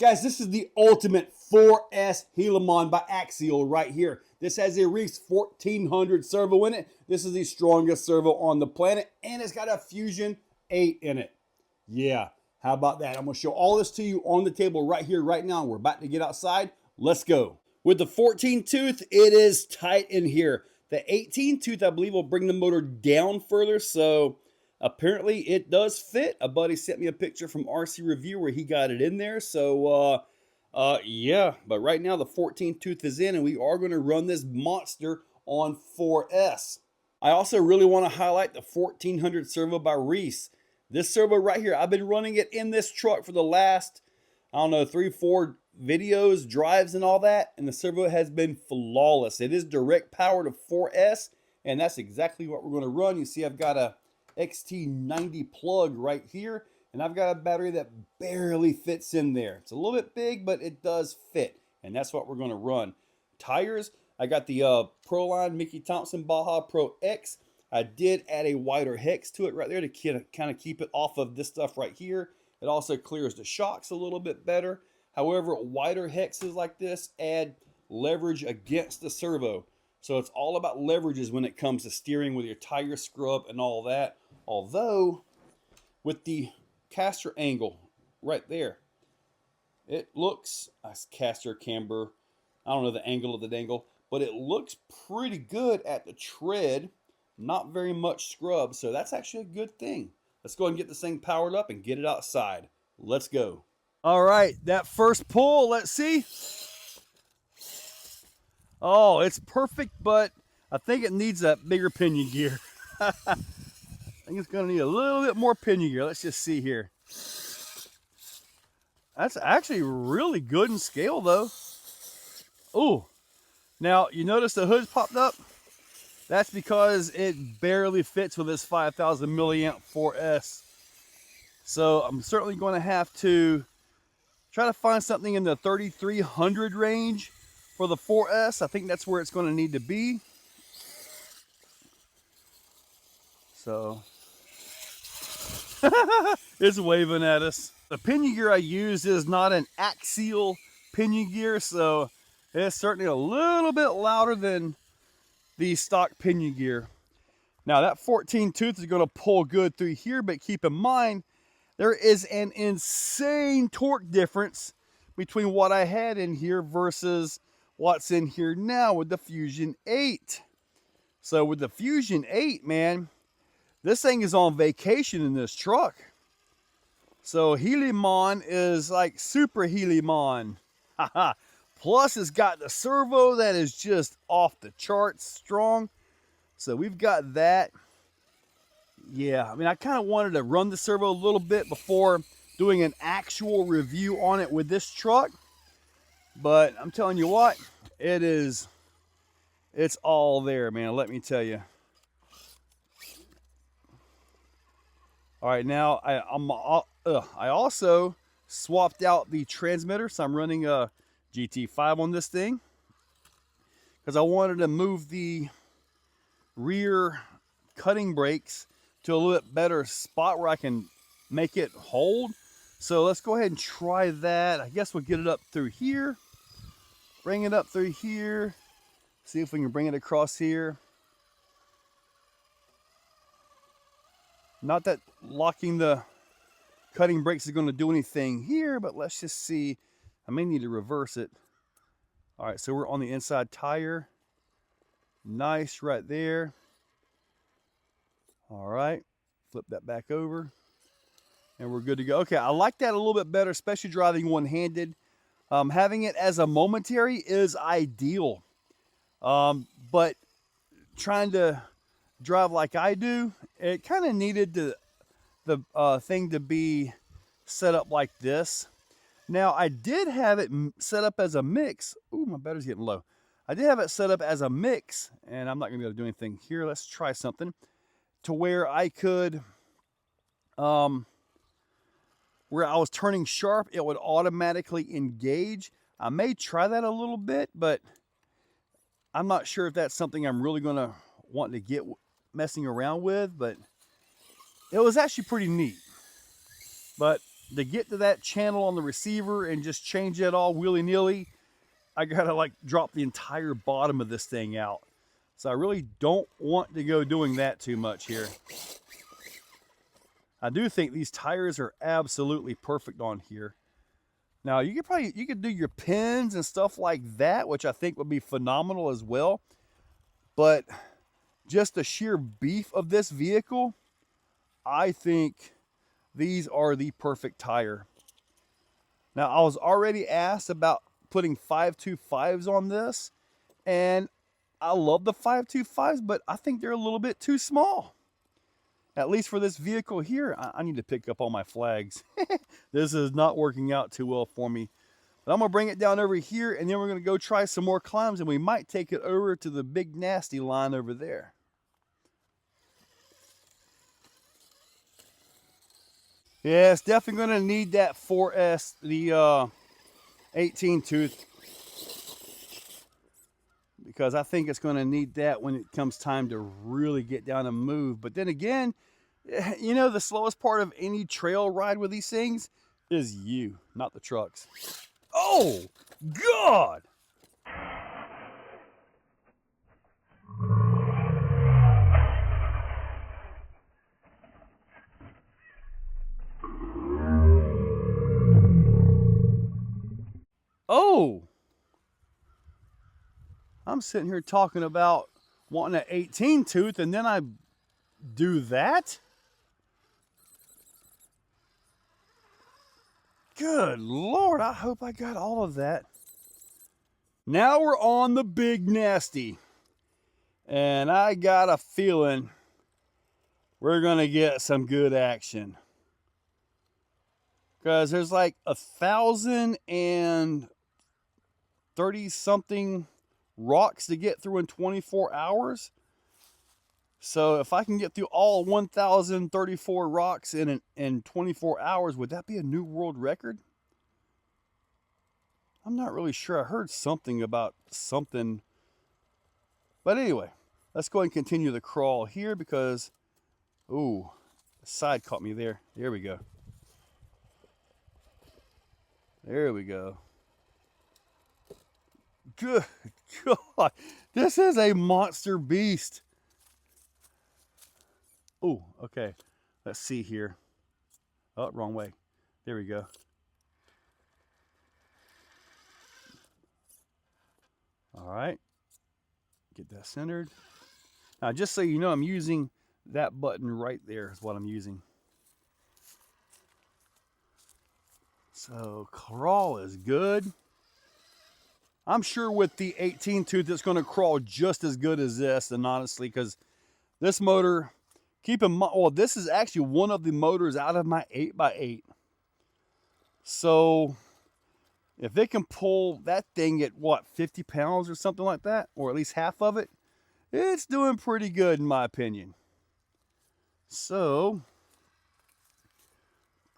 Guys, this is the ultimate 4S Gilamon by Axial right here. This has a Reese 1400 servo in it. This is the strongest servo on the planet, and it's got a Fusion 8 in it. Yeah, how about that? I'm going to show all this to you on the table right here, right now. We're about to get outside. Let's go. With the 14 tooth, it is tight in here. The 18 tooth, I believe, will bring the motor down further, so apparently it does fit. A buddy sent me a picture from RC Review where he got it in there. So yeah, but right now the 14 tooth is in, and we are going to run this monster on 4S. I also really want to highlight the 1400 servo by Reese. This servo right here, I've been running it in this truck for the last, I don't know, 3-4 videos, drives, and all that, and the servo has been flawless. It is direct power to 4S, and that's exactly what we're going to run. You see, I've got a XT90 plug right here, and I've got a battery that barely fits in there. It's a little bit big, but it does fit, and that's what we're going to run. Tires, I got the Proline Mickey Thompson Baja Pro X. I did add a wider hex to it right there to kind of keep it off of this stuff right here. It also clears the shocks a little bit better. However, wider hexes like this add leverage against the servo. So it's all about leverages when it comes to steering with your tire scrub and all that. Although, with the caster angle right there, it looks, caster camber, I don't know the angle of the dangle, but it looks pretty good at the tread. Not very much scrub, so that's actually a good thing. Let's go ahead and get this thing powered up and get it outside. Let's go. All right, that first pull, let's see. Oh, it's perfect, but I think it needs a bigger pinion gear. I think it's gonna need a little bit more pinion gear. Let's just see here. That's actually really good in scale though. Oh, now you notice the hood's popped up? That's because it barely fits with this 5,000 milliamp 4S. So I'm certainly going to have to try to find something in the 3,300 range for the 4S. I think that's where it's going to need to be. So it's waving at us. The pinion gear I use is not an axial pinion gear, so it's certainly a little bit louder than the stock pinion gear. Now that 14 tooth is going to pull good through here, but keep in mind there is an insane torque difference between what I had in here versus what's in here now with the Fusion 8. So with the Fusion 8, man, this thing is on vacation in this truck. So Gilamon is like super Gilamon. Haha. Plus, it's got the servo that is just off the charts strong. So we've got that. Yeah, I mean, I kind of wanted to run the servo a little bit before doing an actual review on it with this truck. But I'm telling you what, it's all there, man. Let me tell you. All right, now I also swapped out the transmitter, so I'm running a GT5 on this thing because I wanted to move the rear cutting brakes to a little bit better spot where I can make it hold. So let's go ahead and try that. I guess we'll get it up through here, bring it up through here, see if we can bring it across here. Not that locking the cutting brakes is going to do anything here, but let's just see. I may need to reverse it. All right, so we're on the inside tire. Nice right there. All right, flip that back over. And we're good to go. Okay, I like that a little bit better, especially driving one-handed. Having it as a momentary is ideal. But trying to drive like I do, it kind of needed the thing to be set up like this. Now, I did have it set up as a mix. Ooh, my battery's getting low. I did have it set up as a mix, and I'm not going to be able to do anything here. Let's try something to where I could, where I was turning sharp, it would automatically engage. I may try that a little bit, but I'm not sure if that's something I'm really going to want to get messing around with, but it was actually pretty neat. But to get to that channel on the receiver and just change it all willy-nilly, I gotta like drop the entire bottom of this thing out. So I really don't want to go doing that too much here. I do think these tires are absolutely perfect on here. Now you could do your pins and stuff like that, which I think would be phenomenal as well. But just the sheer beef of this vehicle, I think these are the perfect tire. Now I was already asked about putting 525s on this, and I love the 525s, but I think they're a little bit too small. At least for this vehicle here. I need to pick up all my flags. This is not working out too well for me. But I'm gonna bring it down over here, and then we're gonna go try some more climbs, and we might take it over to the big nasty line over there. Yeah, it's definitely gonna need that 4S, the 18 tooth, because I think it's gonna need that when it comes time to really get down and move. But then again, you know, the slowest part of any trail ride with these things is you, not the trucks. Oh, God! Oh! I'm sitting here talking about wanting an 18 tooth, and then I do that? Good Lord, I hope I got all of that. Now we're on the big nasty. And I got a feeling we're going to get some good action. Because there's like 1,030 something rocks to get through in 24 hours. So if I can get through all 1,034 rocks in 24 hours, would that be a new world record? I'm not really sure. I heard something about something. But anyway, let's go ahead and continue the crawl here because, ooh, the side caught me there. There we go. There we go. Good God. This is a monster beast. Oh, okay. Let's see here. Oh, wrong way. There we go. All right. Get that centered. Now, just so you know, I'm using that button right there is what I'm using. So, crawl is good. I'm sure with the 18 tooth, it's going to crawl just as good as this, and honestly, because this motor, keep in mind, well, this is actually one of the motors out of my 8x8. So, if it can pull that thing at, what, 50 pounds or something like that, or at least half of it, it's doing pretty good in my opinion. So,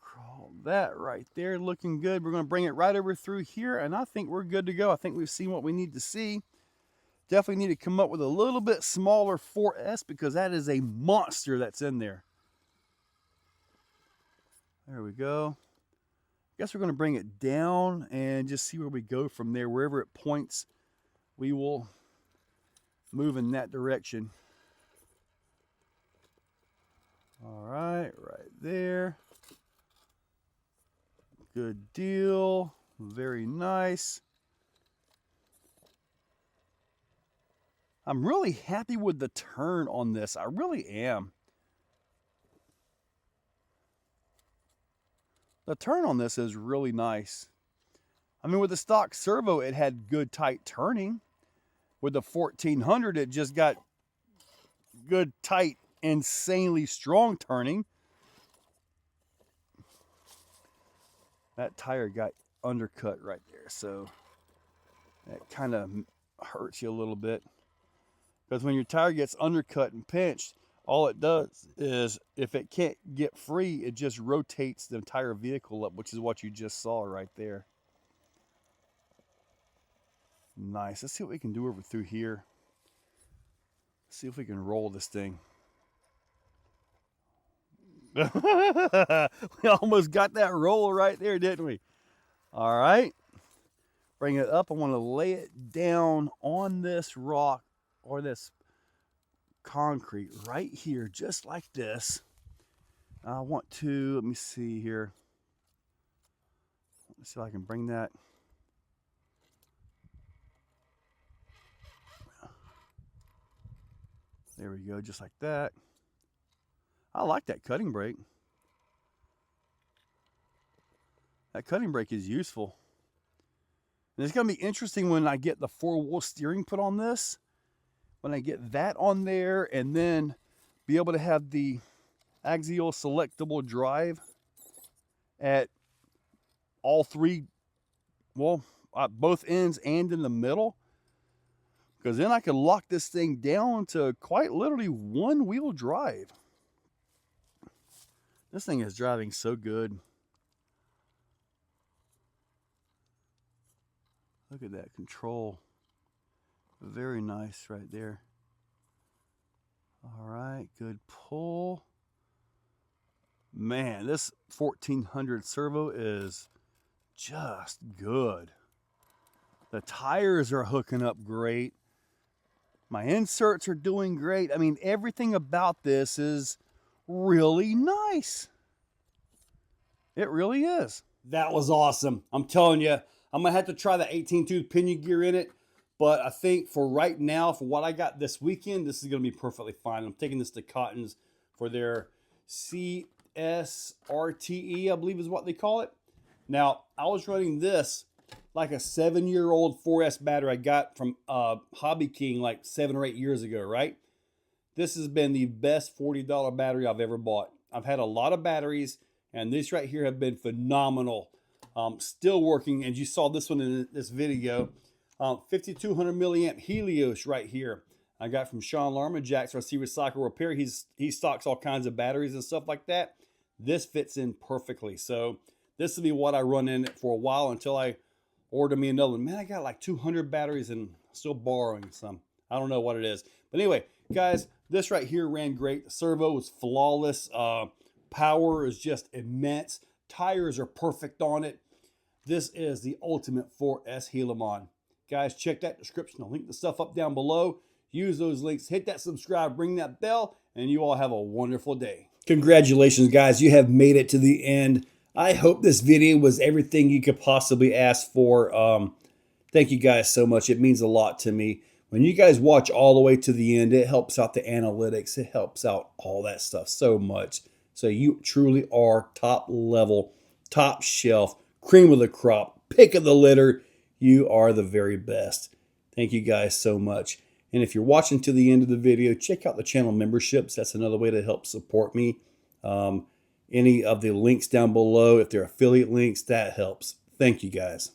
crawl that right there, looking good. We're going to bring it right over through here, and I think we're good to go. I think we've seen what we need to see. Definitely need to come up with a little bit smaller 4S because that is a monster that's in there. There we go. Guess we're going to bring it down and just see where we go from there. Wherever it points, we will move in that direction. All right, right there. Good deal. Very nice. I'm really happy with the turn on this. I really am. The turn on this is really nice. I mean, with the stock servo, it had good tight turning. With the 1400, it just got good, tight, insanely strong turning. That tire got undercut right there, so that kind of hurts you a little bit. Because when your tire gets undercut and pinched, all it does is, if it can't get free, it just rotates the entire vehicle up, which is what you just saw right there. Nice. Let's see what we can do over through here. See if we can roll this thing. We almost got that roll right there, didn't we? All right. Bring it up. I want to lay it down on this rock or this concrete right here, just like this. I want to, let me see here. Let's see if I can bring that. There we go, just like that. I like that cutting brake. That cutting brake is useful. And it's going to be interesting when I get the 4-wheel steering put on this. When I get that on there and then be able to have the axial selectable drive at all three, well, both ends and in the middle. Because then I can lock this thing down to quite literally one-wheel drive. This thing is driving so good. Look at that control. Very nice right there. All right, good pull. Man, this 1400 servo is just good. The tires are hooking up great. My inserts are doing great. I mean, everything about this is really nice. It really is. That was awesome. I'm telling you, I'm going to have to try the 18-tooth pinion gear in it. But I think for right now, for what I got this weekend, this is going to be perfectly fine. I'm taking this to Cotton's for their CSRTE, I believe is what they call it. Now, I was running this like a 7-year-old 4S battery I got from Hobby King like 7 or 8 years ago, right? This has been the best $40 battery I've ever bought. I've had a lot of batteries, and these right here have been phenomenal. Still working, and you saw this one in this video. 5200 milliamp Helios right here. I got from Sean Larman, Jack's RC Recycle Repair. He stocks all kinds of batteries and stuff like that. This fits in perfectly. So this will be what I run in it for a while until I order me another one. Man, I got like 200 batteries and still borrowing some. I don't know what it is. But anyway, guys, this right here ran great. The servo was flawless. Power is just immense. Tires are perfect on it. This is the ultimate 4S Gilamon. Guys, check that description. I'll link the stuff up down below. Use those links. Hit that subscribe. Ring that bell. And you all have a wonderful day. Congratulations, guys. You have made it to the end. I hope this video was everything you could possibly ask for. Thank you guys so much. It means a lot to me. When you guys watch all the way to the end, it helps out the analytics. It helps out all that stuff so much. So you truly are top level, top shelf, cream of the crop, pick of the litter. You are the very best. Thank you guys so much. And if you're watching to the end of the video, check out the channel memberships. That's another way to help support me. Any of the links down below, if they're affiliate links, that helps. Thank you guys.